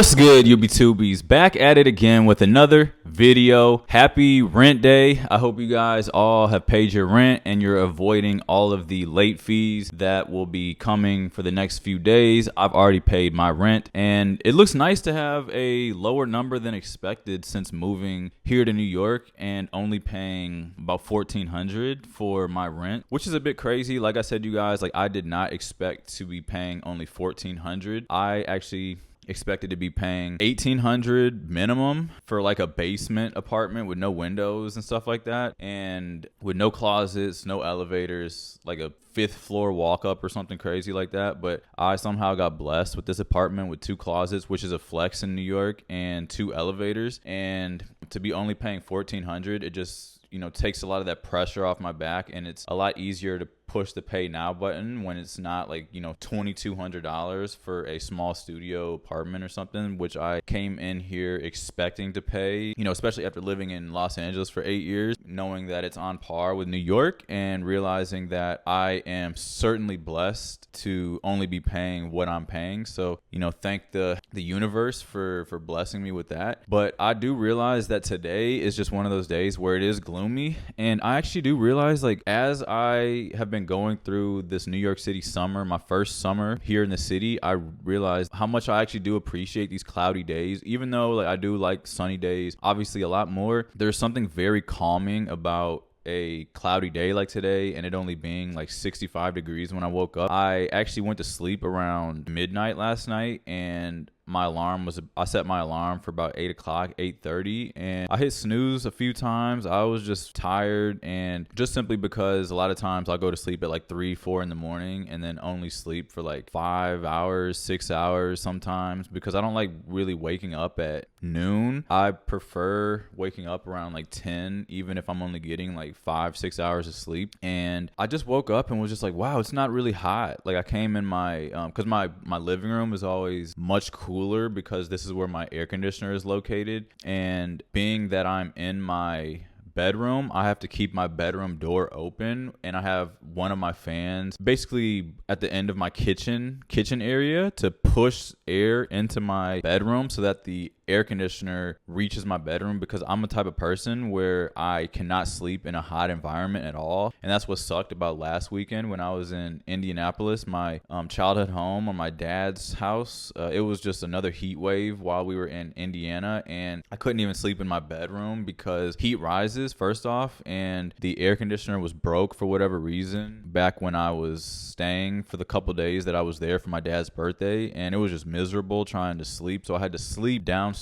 What's good, UB2Bs? Back at it again with another video. Happy rent day. I hope you guys all have paid your rent and you're avoiding all of the late fees that will be coming for the next few days. I've already paid my rent and it looks nice to have a lower number than expected since moving here to New York and only paying about $1,400 for my rent, which is a bit crazy. Like I said, you guys, I did not expect to be paying only $1,400. I actually expected to be paying $1,800 minimum for a basement apartment with no windows and stuff like that, and with no closets, no elevators, like a 5th floor walk up or something crazy like that. But I somehow got blessed with this apartment with 2 closets, which is a flex in New York, and 2 elevators. And to be only paying $1,400, it just takes a lot of that pressure off my back, and it's a lot easier to push the pay now button when it's not $2,200 for a small studio apartment or something, which I came in here expecting to pay, especially after living in Los Angeles for 8 years, knowing that it's on par with New York and realizing that I am certainly blessed to only be paying what I'm paying. So, thank the universe for blessing me with that. But I do realize that today is just one of those days where it is gloomy. And I actually do realize, as I have been going through this New York City summer, my first summer here in the city, I realized how much I actually do appreciate these cloudy days. Even though I do like sunny days obviously a lot more, there's something very calming about a cloudy day like today and it only being 65 degrees when I woke up. I actually went to sleep around midnight last night, and I set my alarm for about 8 o'clock, 8:30, and I hit snooze a few times. I was just tired, and just simply because a lot of times I'll go to sleep at 3, 4 in the morning and then only sleep for 5 hours, 6 hours sometimes, because I don't like really waking up at noon. I prefer waking up around 10, even if I'm only getting 5, 6 hours of sleep. And I just woke up and was just wow, it's not really hot. I came in my, because my living room is always much cooler because this is where my air conditioner is located, and being that I'm in my bedroom, I have to keep my bedroom door open, and I have one of my fans basically at the end of my kitchen area to push air into my bedroom so that the air conditioner reaches my bedroom, because I'm a type of person where I cannot sleep in a hot environment at all. And that's what sucked about last weekend when I was in Indianapolis, my childhood home, or my dad's house. It was just another heat wave while we were in Indiana, and I couldn't even sleep in my bedroom because heat rises first off, and the air conditioner was broke for whatever reason back when I was staying for the couple days that I was there for my dad's birthday, and it was just miserable trying to sleep. So I had to sleep downstairs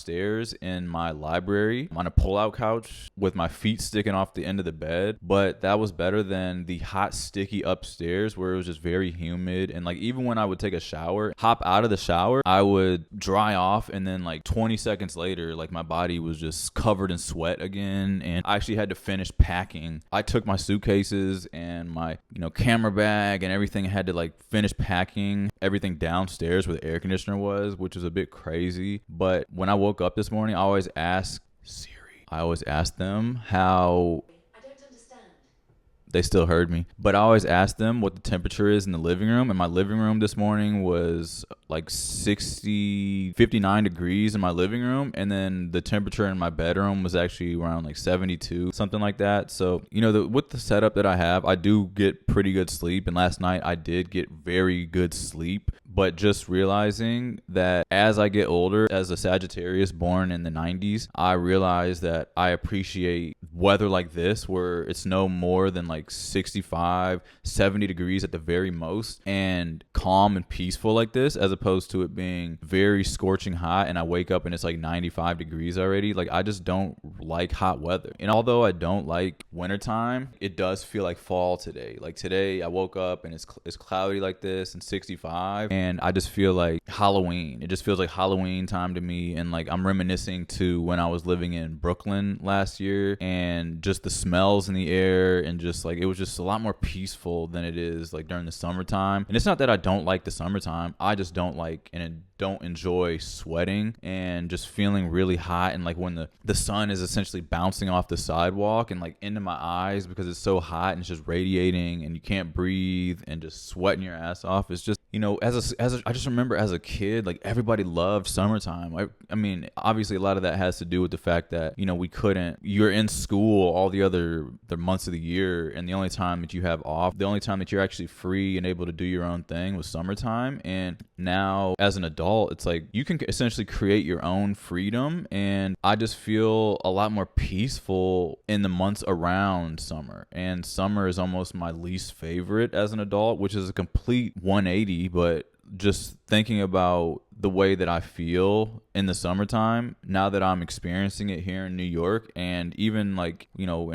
in my library on a pull-out couch with my feet sticking off the end of the bed. But that was better than the hot, sticky upstairs where it was just very humid. And even when I would take a shower, hop out of the shower, I would dry off, and then 20 seconds later, my body was just covered in sweat again. And I actually had to finish packing. I took my suitcases and my camera bag and everything. I had to finish packing everything downstairs where the air conditioner was, which was a bit crazy. But when I woke up this morning, I always ask Siri. I always ask them how. I don't understand. They still heard me. But I always ask them what the temperature is in the living room. And my living room this morning was 59 degrees in my living room. And then the temperature in my bedroom was actually around 72, something like that. So, with the setup that I have, I do get pretty good sleep. And last night I did get very good sleep. But just realizing that as I get older, as a Sagittarius born in the 90s, I realize that I appreciate weather like this where it's no more than 65, 70 degrees at the very most, and calm and peaceful like this, as opposed to it being very scorching hot and I wake up and it's 95 degrees already. I just don't like hot weather. And although I don't like wintertime, it does feel like fall today. Today I woke up and it's cloudy like this and 65, and I just feel like Halloween. It just feels like Halloween time to me, and I'm reminiscing to when I was living in Brooklyn last year, and just the smells in the air, and just it was just a lot more peaceful than it is during the summertime. And it's not that I don't like the summertime, I just don't don't enjoy sweating and just feeling really hot, and when the sun is essentially bouncing off the sidewalk and into my eyes because it's so hot and it's just radiating and you can't breathe and just sweating your ass off. It's just you know, I just remember as a kid, like everybody loved summertime. I mean, obviously a lot of that has to do with the fact that, you know, you're in school all the months of the year, and the only time that you have off, the only time that you're actually free and able to do your own thing was summertime. And now as an adult, it's like you can essentially create your own freedom. And I just feel a lot more peaceful in the months around summer. And summer is almost my least favorite as an adult, which is a complete 180. But just thinking about the way that I feel in the summertime, now that I'm experiencing it here in New York, and even like, you know,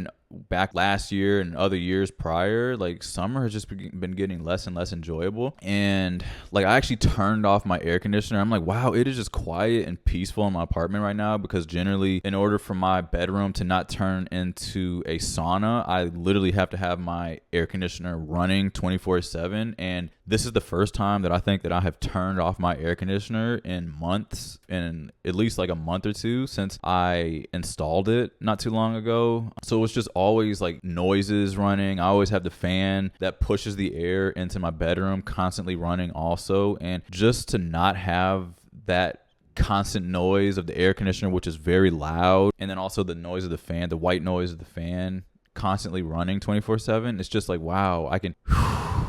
back last year and other years prior, like summer has just been getting less and less enjoyable. And like I actually turned off my air conditioner. I'm like, wow, it is just quiet and peaceful in my apartment right now, because generally in order for my bedroom to not turn into a sauna, I literally have to have my air conditioner running 24/7. And this is the first time that I think that I have turned off my air conditioner in months, in at least like a month or two since I installed it not too long ago. So it's just always like noises running. I always have the fan that pushes the air into my bedroom constantly running also. And just to not have that constant noise of the air conditioner, which is very loud, and then also the noise of the fan, the white noise of the fan constantly running 24/7, it's just like, wow, I can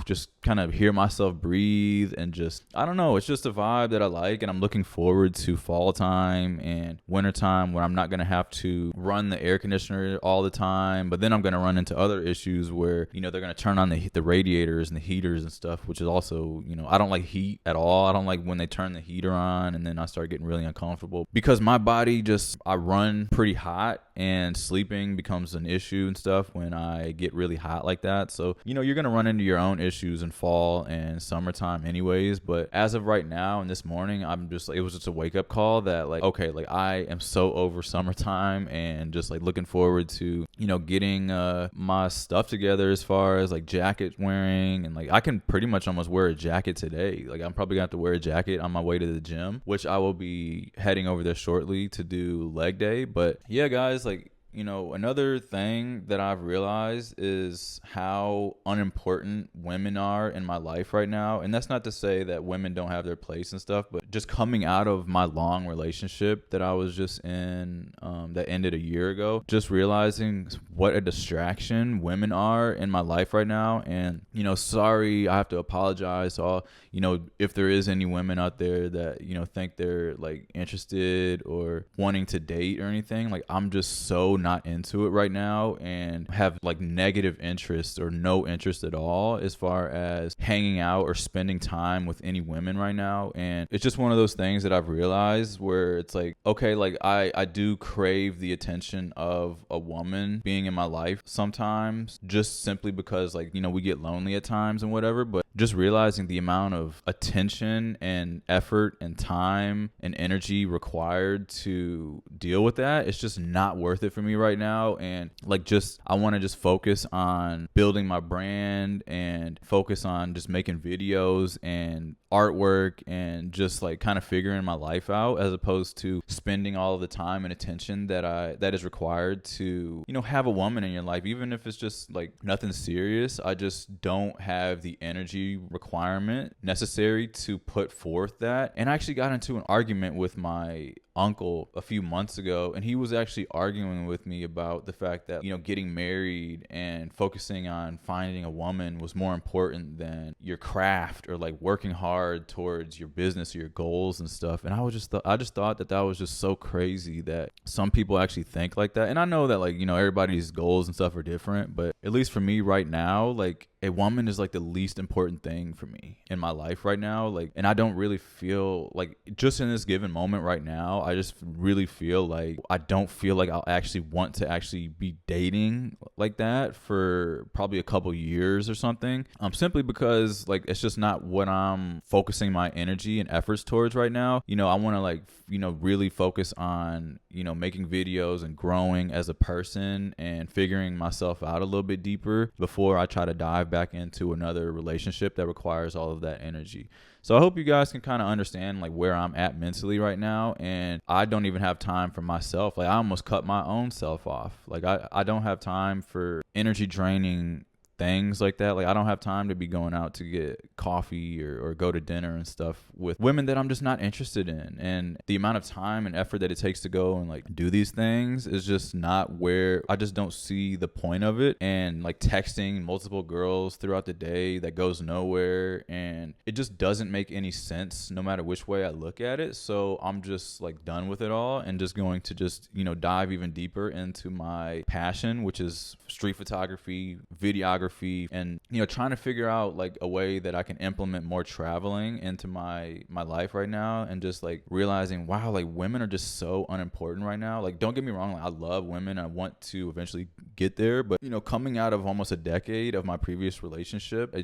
just kind of hear myself breathe, and just, I don't know, it's just a vibe that I like. And I'm looking forward to fall time and winter time, when I'm not going to have to run the air conditioner all the time. But then I'm going to run into other issues where, you know, they're going to turn on the radiators and the heaters and stuff, which is also, you know, I don't like heat at all. I don't like when they turn the heater on and then I start getting really uncomfortable, because my body just, I run pretty hot, and sleeping becomes an issue and stuff when I get really hot like that. So, you know, you're going to run into your own issues in fall and summertime anyways. But as of right now and this morning, I'm just like, it was just a wake up call that like, okay, like I am so over summertime, and just like looking forward to, you know, getting my stuff together as far as like jacket wearing. And like I can pretty much almost wear a jacket today. Like I'm probably gonna have to wear a jacket on my way to the gym, which I will be heading over there shortly to do leg day. But yeah, guys, like, you know, another thing that I've realized is how unimportant women are in my life right now. And that's not to say that women don't have their place and stuff, but just coming out of my long relationship that I was just in, that ended a year ago, just realizing what a distraction women are in my life right now. And, you know, sorry, I have to apologize to all, you know, if there is any women out there that, you know, think they're like interested or wanting to date or anything. Like I'm just so not into it right now, and have like negative interest or no interest at all as far as hanging out or spending time with any women right now. And it's just one of those things that I've realized where it's like, okay, like I do crave the attention of a woman being in my life sometimes, just simply because, like, you know, we get lonely at times and whatever. But just realizing the amount of attention and effort and time and energy required to deal with that, it's just not worth it for me right now. And like, just, I want to just focus on building my brand and focus on just making videos and artwork and just like kind of figuring my life out, as opposed to spending all of the time and attention that is required to, you know, have a woman in your life. Even if it's just like nothing serious, I just don't have the energy requirement necessary to put forth that. And I actually got into an argument with my uncle a few months ago, and he was actually arguing with me about the fact that, you know, getting married and focusing on finding a woman was more important than your craft or like working hard towards your business or your goals and stuff. And I just thought that was just so crazy that some people actually think like that. And I know that, like, you know, everybody's goals and stuff are different, but at least for me right now, like, a woman is like the least important thing for me in my life right now. Like, and I don't really feel like, just in this given moment right now, I just really feel like I don't feel like I'll actually want to actually be dating like that for probably a couple years or something. Simply because like it's just not what I'm focusing my energy and efforts towards right now. You know, I want to like, you know, really focus on, you know, making videos and growing as a person and figuring myself out a little bit deeper before I try to dive back into another relationship that requires all of that energy. So I hope you guys can kind of understand like where I'm at mentally right now. And I don't even have time for myself. Like I almost cut my own self off. Like I don't have time for energy draining things like that. Like I don't have time to be going out to get coffee or go to dinner and stuff with women that I'm just not interested in. And the amount of time and effort that it takes to go and like do these things is just not where I just don't see the point of it. And like texting multiple girls throughout the day that goes nowhere, and it just doesn't make any sense no matter which way I look at it. So I'm just like done with it all and just going to just, you know, dive even deeper into my passion, which is street photography, videography, and, you know, trying to figure out like a way that I can implement more traveling into my life right now. And just like realizing, wow, like women are just so unimportant right now. Like, don't get me wrong, like I love women, I want to eventually get there, but, you know, coming out of almost a decade of my previous relationship,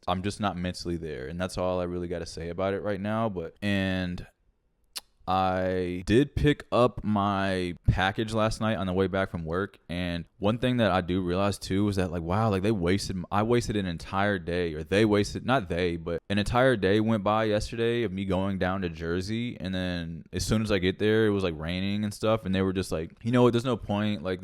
I'm just not mentally there. And that's all I really got to say about it right now. And I did pick up my package last night on the way back from work, and one thing that I do realize too is that like, wow, like I wasted an entire day, or they wasted, not they, but an entire day went by yesterday of me going down to Jersey, and then as soon as I get there, it was like raining and stuff, and they were just like, you know what, there's no point in like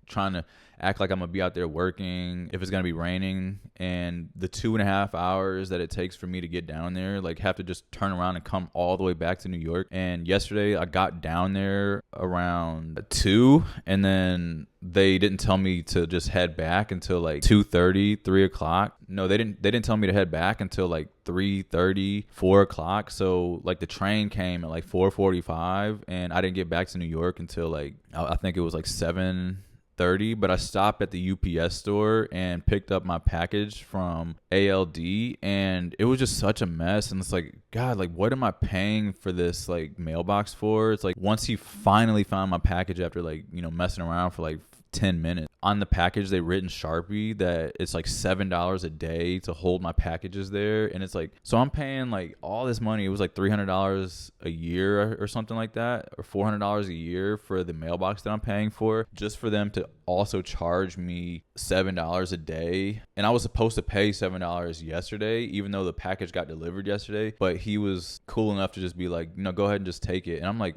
trying to act like I'm gonna be out there working if it's gonna be raining, and the 2.5 hours that it takes for me to get down there, like have to just turn around and come all the way back to New York. And yesterday I got down there around 2, and then they didn't tell me to just head back until like 2:30, 3 o'clock. No, they didn't tell me to head back until like 3:30, 4 o'clock. So like the train came at like 4:45, and I didn't get back to New York until like, I think it was like 7:30, but I stopped at the UPS store and picked up my package from ALD, and it was just such a mess. And it's like, God, like what am I paying for this like mailbox for? It's like, once he finally found my package after like, you know, messing around for like 10 minutes. On the package, they written Sharpie that it's like $7 a day to hold my packages there. And it's like, so I'm paying like all this money. It was like $300 a year or something like that, or $400 a year for the mailbox that I'm paying for, just for them to also charge me $7 a day. And I was supposed to pay $7 yesterday, even though the package got delivered yesterday. But he was cool enough to just be like, you know, go ahead and just take it. And I'm like,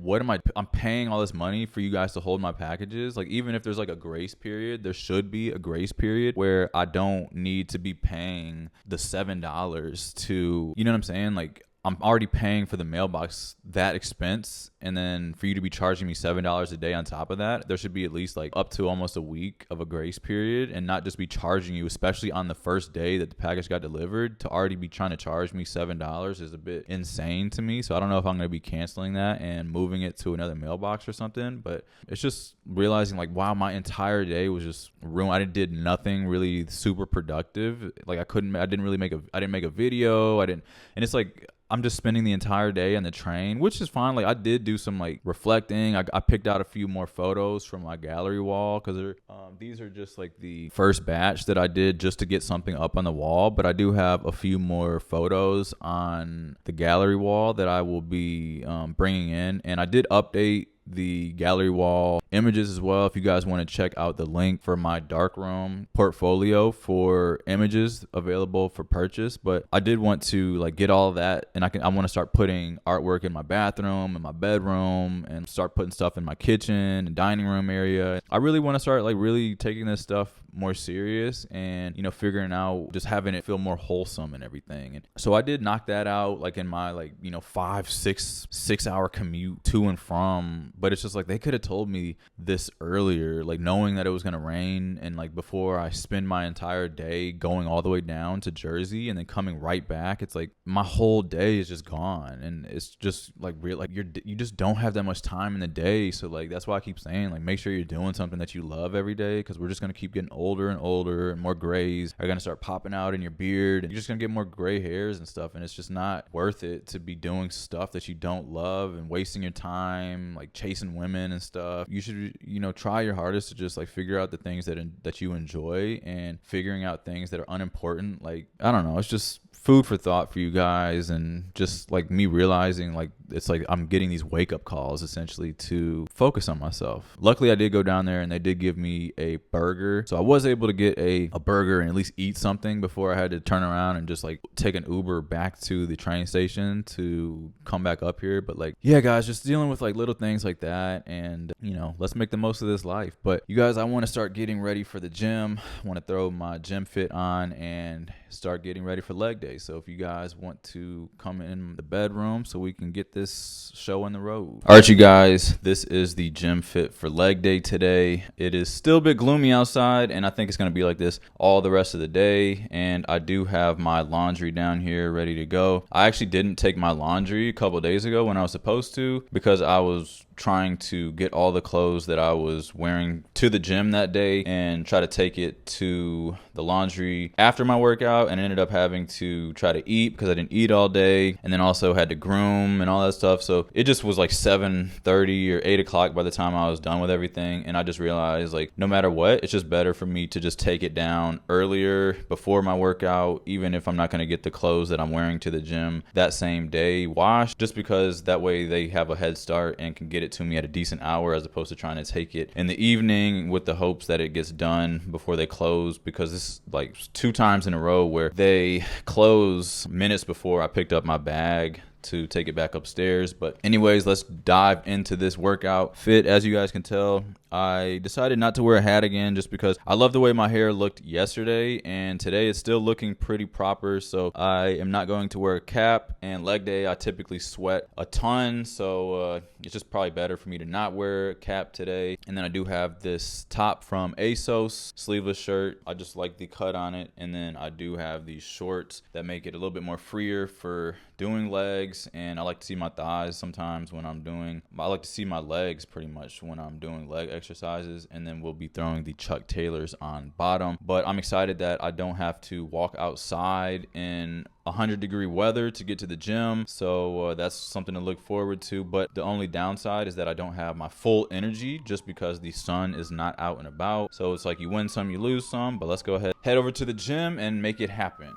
I'm paying all this money for you guys to hold my packages. Like, even if there's like a grace period, there should be a grace period where I don't need to be paying the $7 to, you know what I'm saying? Like, I'm already paying for the mailbox, that expense, and then for you to be charging me $7 a day on top of that, there should be at least like up to almost a week of a grace period, and not just be charging you, especially on the first day that the package got delivered, to already be trying to charge me $7 is a bit insane to me. So I don't know if I'm going to be canceling that and moving it to another mailbox or something, but it's just realizing like, wow, my entire day was just ruined. I did nothing really super productive. Like I didn't make a video. And it's like, I'm just spending the entire day on the train, which is fine. Like I did do some like reflecting. I picked out a few more photos from my gallery wall, because these are just like the first batch that I did just to get something up on the wall. But I do have a few more photos on the gallery wall that I will be bringing in. And I did update the gallery wall images as well, if you guys want to check out the link for my darkroom portfolio for images available for purchase. But I did want to like get all of that, and I want to start putting artwork in my bathroom and my bedroom, and start putting stuff in my kitchen and dining room area. I really want to start like really taking this stuff more serious, and, you know, figuring out just having it feel more wholesome and everything. And so I did knock that out like in my like, you know, 5-6 hour commute to and from. But it's just like, they could have told me this earlier, like knowing that it was going to rain, and like before I spend my entire day going all the way down to Jersey and then coming right back. It's like my whole day is just gone, and it's just like real, like you just don't have that much time in the day. So like that's why I keep saying, like, make sure you're doing something that you love every day, because we're just going to keep getting older and older, and more grays are going to start popping out in your beard, and you're just going to get more gray hairs and stuff. And it's just not worth it to be doing stuff that you don't love and wasting your time like chasing women and stuff. You should, you know, try your hardest to just like figure out the things that you enjoy, and figuring out things that are unimportant. Like, I don't know, it's just food for thought for you guys, and just like me realizing like it's like I'm getting these wake up calls essentially to focus on myself. Luckily I did go down there and they did give me a burger, so I was able to get a burger and at least eat something before I had to turn around and just like take an Uber back to the train station to come back up here. But like, yeah guys, just dealing with like little things like that, and, you know, let's make the most of this life. But you guys, I want to start getting ready for the gym. I want to throw my gym fit on and start getting ready for leg day. So if you guys want to come in the bedroom so we can get this show on the road. All right, you guys, this is the gym fit for leg day today. It is still a bit gloomy outside, and I think it's going to be like this all the rest of the day. And I do have my laundry down here ready to go. I actually didn't take my laundry a couple days ago when I was supposed to, because I was trying to get all the clothes that I was wearing to the gym that day and try to take it to the laundry after my workout, and ended up having to try to eat because I didn't eat all day, and then also had to groom and all that stuff. So it just was like 7:30 or 8 o'clock by the time I was done with everything. And I just realized, like, no matter what, it's just better for me to just take it down earlier before my workout, even if I'm not going to get the clothes that I'm wearing to the gym that same day washed, just because that way they have a head start and can get it to me at a decent hour, as opposed to trying to take it in the evening with the hopes that it gets done before they close. Because this is like 2 times in a row where they close minutes before I picked up my bag to take it back upstairs. But anyways, let's dive into this workout fit. As you guys can tell, I decided not to wear a hat again just because I love the way my hair looked yesterday, and today it's still looking pretty proper. So I am not going to wear a cap, and leg day I typically sweat a ton, so it's just probably better for me to not wear a cap today. And then I do have this top from ASOS, sleeveless shirt. I just like the cut on it. And then I do have these shorts that make it a little bit more freer for doing legs, and I like to see my thighs sometimes when I'm doing, I like to see my legs pretty much when I'm doing leg exercises. And then we'll be throwing the Chuck Taylors on bottom. But I'm excited that I don't have to walk outside in 100-degree weather to get to the gym, so that's something to look forward to. But the only downside is that I don't have my full energy just because the sun is not out and about. So it's like you win some, you lose some. But let's go ahead, head over to the gym and make it happen.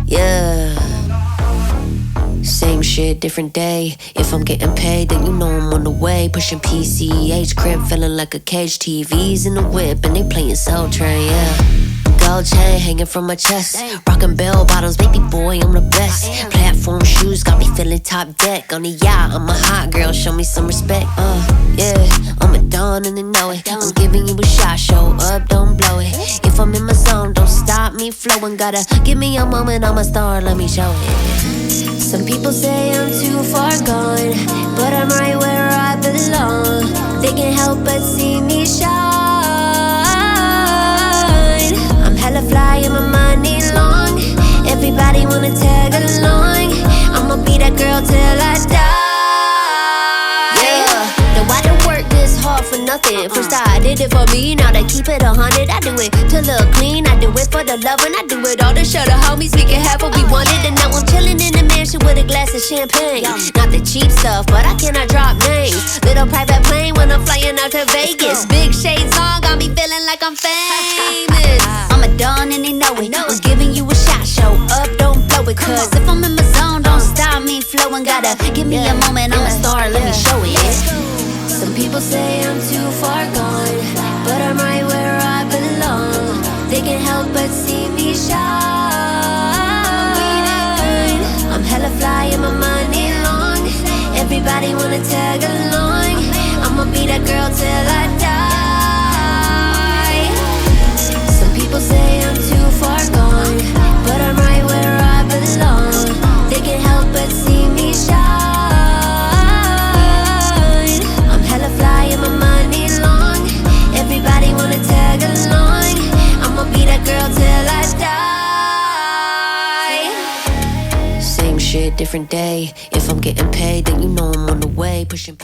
Yeah, same shit, different day. If I'm getting paid, then you know I'm on the way. Pushing PCH, crib feeling like a cage. TVs in the whip and they playing Soul Train, yeah. Gold chain hanging from my chest. Rockin' bell bottoms, baby boy, I'm the best. Platform shoes got me feeling top deck. On the yacht, I'm a hot girl, show me some respect. Yeah, I'm a dawn and they know it. I'm giving you a shot, show up, don't blow it. If I'm in my zone, don't stop me flowing. Gotta give me a moment, I'm a star, let me show it. Some people say I'm too far gone, but I'm right where I belong. They can't help but see me shine. I'm hella fly and my money long. Everybody wanna tag along. I'ma be that girl till I die. Yeah, no, I don't work this hard for nothing. First I did it for me, now they keep it 100. I do it to look clean, I do it for the love, and I do it all to show the homies we can have what we wanted. And now I'm chilling in the mansion with a glass of champagne. Not the cheap stuff, but I cannot drop names. Little private plane when I'm flying out to Vegas. Big shades on, got me feeling like I'm famous. I'm a dawn and they know it. I'm giving you a shot, show up, don't blow it. Cause if I'm in my zone, don't stop me flowing. Gotta give me a moment, I'm a star, let me show it. Some people say I'm too far gone, but I'm right where I belong. They can't help but see me shine. I'm hella fly and my money long. Everybody wanna tag along. I'ma be that girl till I die. Some people say I'm too far gone, but I'm right where I belong. They can't help but see me shine. I'm hella fly and my money long. Everybody wanna tag along. I'ma be that girl till I die. Same shit, different day. If I'm getting paid, then you know I'm on the way. Pushing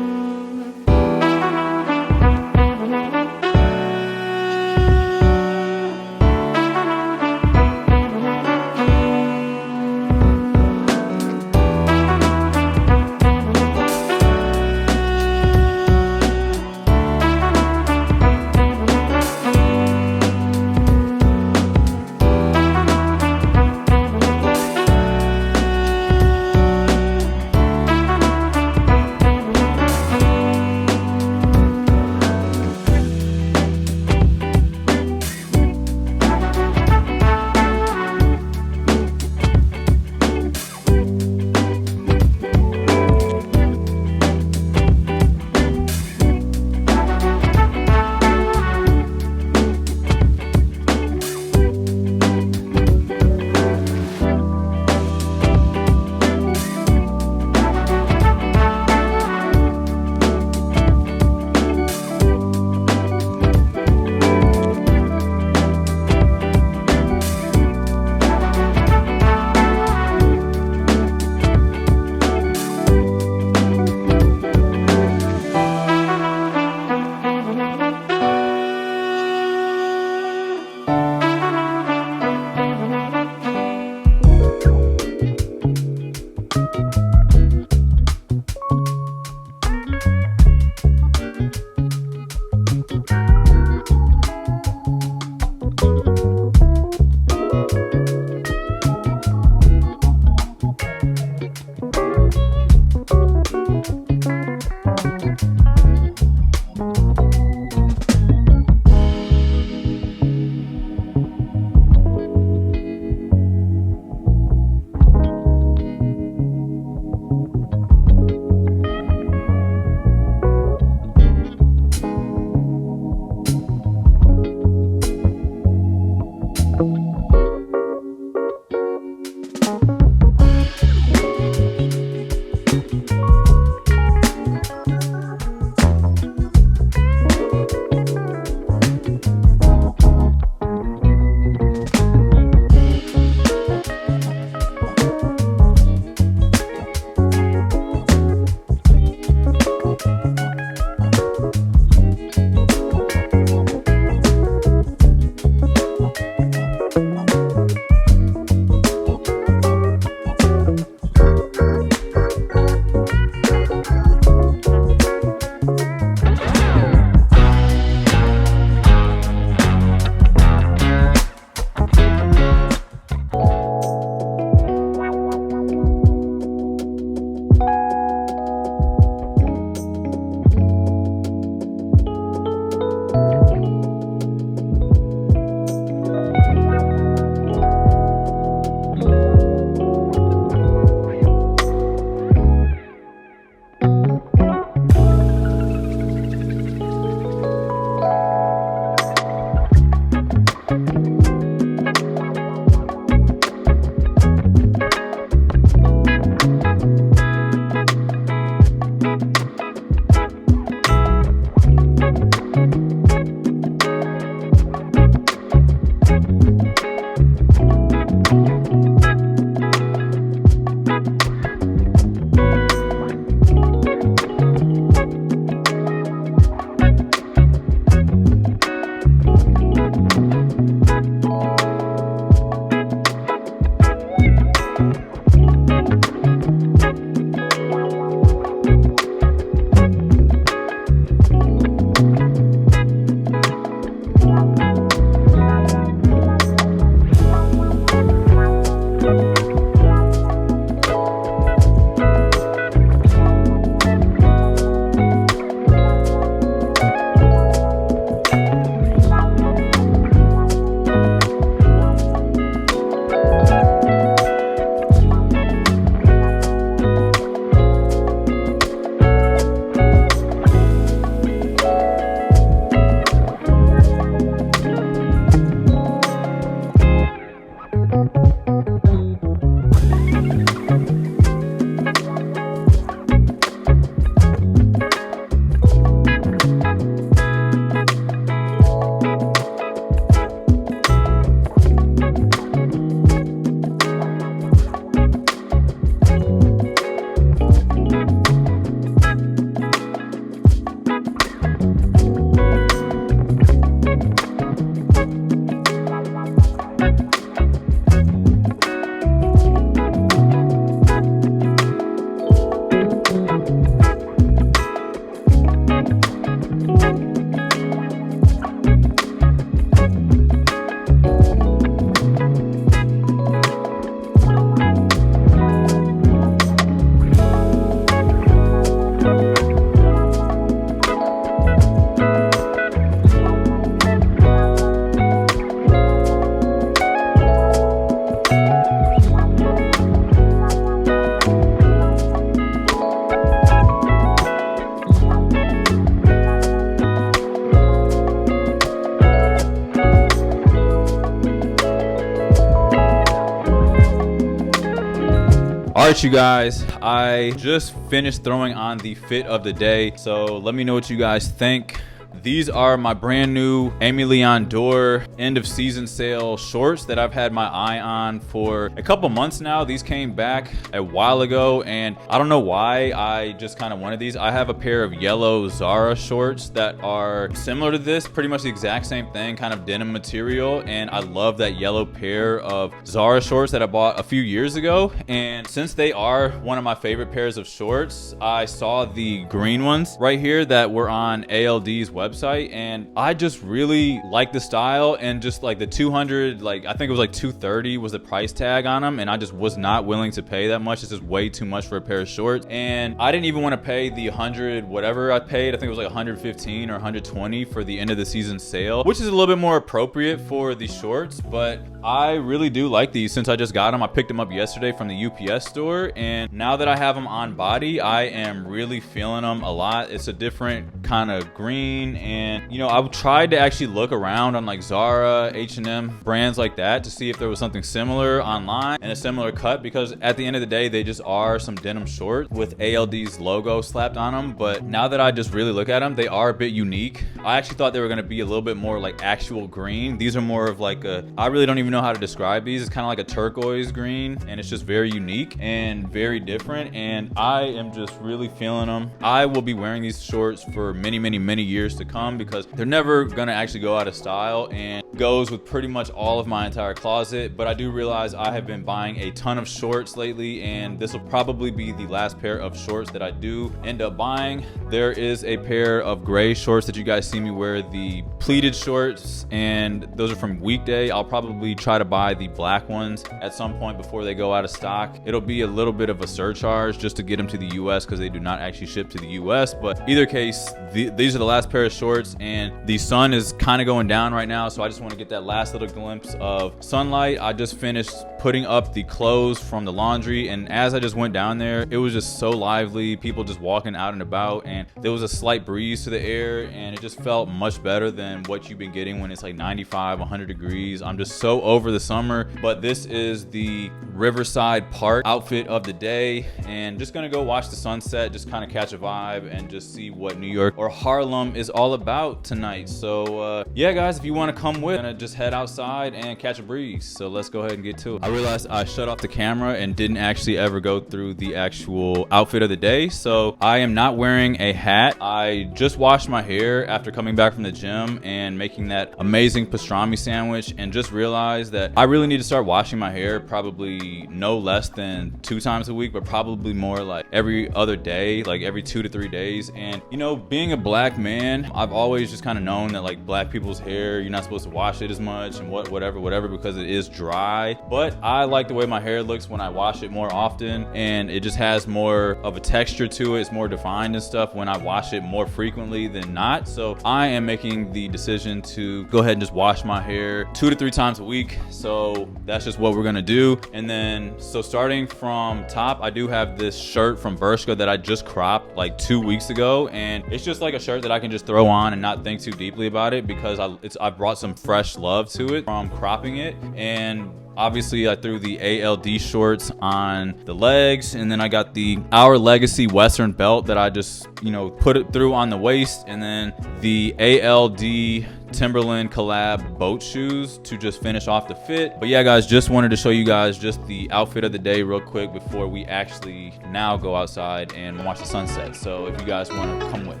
All right, you guys, I just finished throwing on the fit of the day, so let me know what you guys think. These are my brand new Aime Leon Dore end of season sale shorts that I've had my eye on for a couple months now. These came back a while ago and I don't know why I just kind of wanted these. I have a pair of yellow Zara shorts that are similar to this, pretty much the exact same thing, kind of denim material, and I love that yellow pair of Zara shorts that I bought a few years ago. And since they are one of my favorite pairs of shorts, I saw the green ones right here that were on ALD's website, and I just really like the style, and just like the 200, like I think it was like 230 was the price tag on them, and I just was not willing to pay that much. This is way too much for a pair of shorts, and I didn't even want to pay the 100 whatever I paid. I think it was like 115 or 120 for the end of the season sale, which is a little bit more appropriate for the shorts, but I really do like these since I just got them. I picked them up yesterday from the UPS store, and now that I have them on body, I am really feeling them a lot. It's a different kind of green, and you know, I've tried to actually look around on like Zara, H&M, brands like that to see if there was something similar online and a similar cut, because at the end of the day, they just are some denim shorts with ALD's logo slapped on them. But now that I just really look at them, they are a bit unique. I actually thought they were going to be a little bit more like actual green. These are more of like a, I really don't even know how to describe these. It's kind of like a turquoise green, and it's just very unique and very different, and I am just really feeling them. I will be wearing these shorts for many years to come because they're never gonna actually go out of style, and goes with pretty much all of my entire closet. But I do realize I have been buying a ton of shorts lately, and this will probably be the last pair of shorts that I do end up buying. There is a pair of gray shorts that you guys see me wear, the pleated shorts, and those are from Weekday. I'll probably try to buy the black ones at some point before they go out of stock. It'll be a little bit of a surcharge just to get them to the US because they do not actually ship to the US, but either case, these are the last pair of shorts, and the sun is kind of going down right now, so I just want to get that last little glimpse of sunlight. I just finished putting up the clothes from the laundry, and as I just went down there, it was just so lively, people just walking out and about, and there was a slight breeze to the air, and it just felt much better than what you've been getting when it's like 95, 100 degrees. I'm just so over the summer. But this is the Riverside Park outfit of the day, and just gonna go watch the sunset, just kind of catch a vibe and just see what New York or Harlem is all about tonight. So yeah guys, if you want to come with, I'm gonna just head outside and catch a breeze. So let's go ahead and get to it. I realized I shut off the camera and didn't actually ever go through the actual outfit of the day. So I am not wearing a hat. I just washed my hair after coming back from the gym and making that amazing pastrami sandwich, and just realized that I really need to start washing my hair probably no less than 2 times a week, but probably more like every other day, like every 2 to 3 days. And you know, being a black man, I've always just kind of known that like black people's hair, you're not supposed to wash it as much and whatever because it is dry. But I like the way my hair looks when I wash it more often, and it just has more of a texture to it. It's more defined and stuff when I wash it more frequently than not. So I am making the decision to go ahead and just wash my hair 2 to 3 times a week. So that's just what we're gonna do. And then, so starting from top, I do have this shirt from Bershka that I just cropped like 2 weeks ago, and it's just like a shirt that I can just throw on and not think too deeply about it, because I brought some fresh love to it from cropping it. And obviously I threw the ALD shorts on the legs, and then I got the Our Legacy Western belt that I just, you know, put it through on the waist, and then the ALD Timberland collab boat shoes to just finish off the fit. But yeah guys, just wanted to show you guys just the outfit of the day real quick before we actually now go outside and watch the sunset. So if you guys want to come with.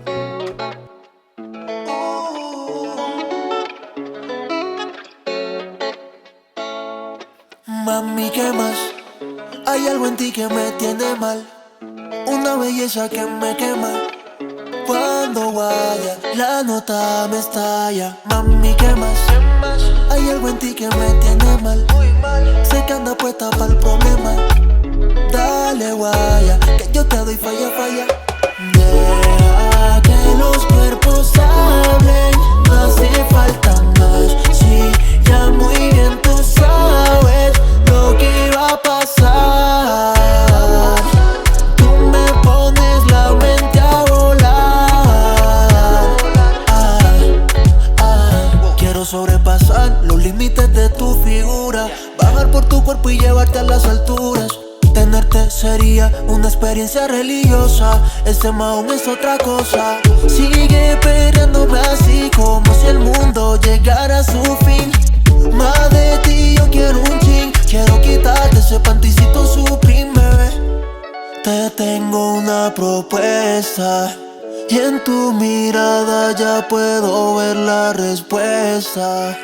Mami, ¿qué más? Hay algo en ti que me tiene mal, una belleza que me quema. Cuando vaya, la nota me estalla. Mami, ¿qué más? Hay algo en ti que me tiene mal. Sé que anda puesta para el problema. Dale, guaya, que yo te doy falla, falla. Deja que los cuerpos hablen, no hace falta más. Sí, ya muy bien tú sabes lo que iba a pasar. Tú me pones la mente a volar. Quiero sobrepasar los límites de tu figura, bajar por tu cuerpo y llevarte a las alturas. Tenerte cerca sería una experiencia religiosa. Este maón es otra cosa. Sigue peleándome así como si el mundo llegara a su fin. Más de ti yo quiero un chin. Quiero quitarte ese panticito Supreme, bebé. Te tengo una propuesta y en tu mirada ya puedo ver la respuesta.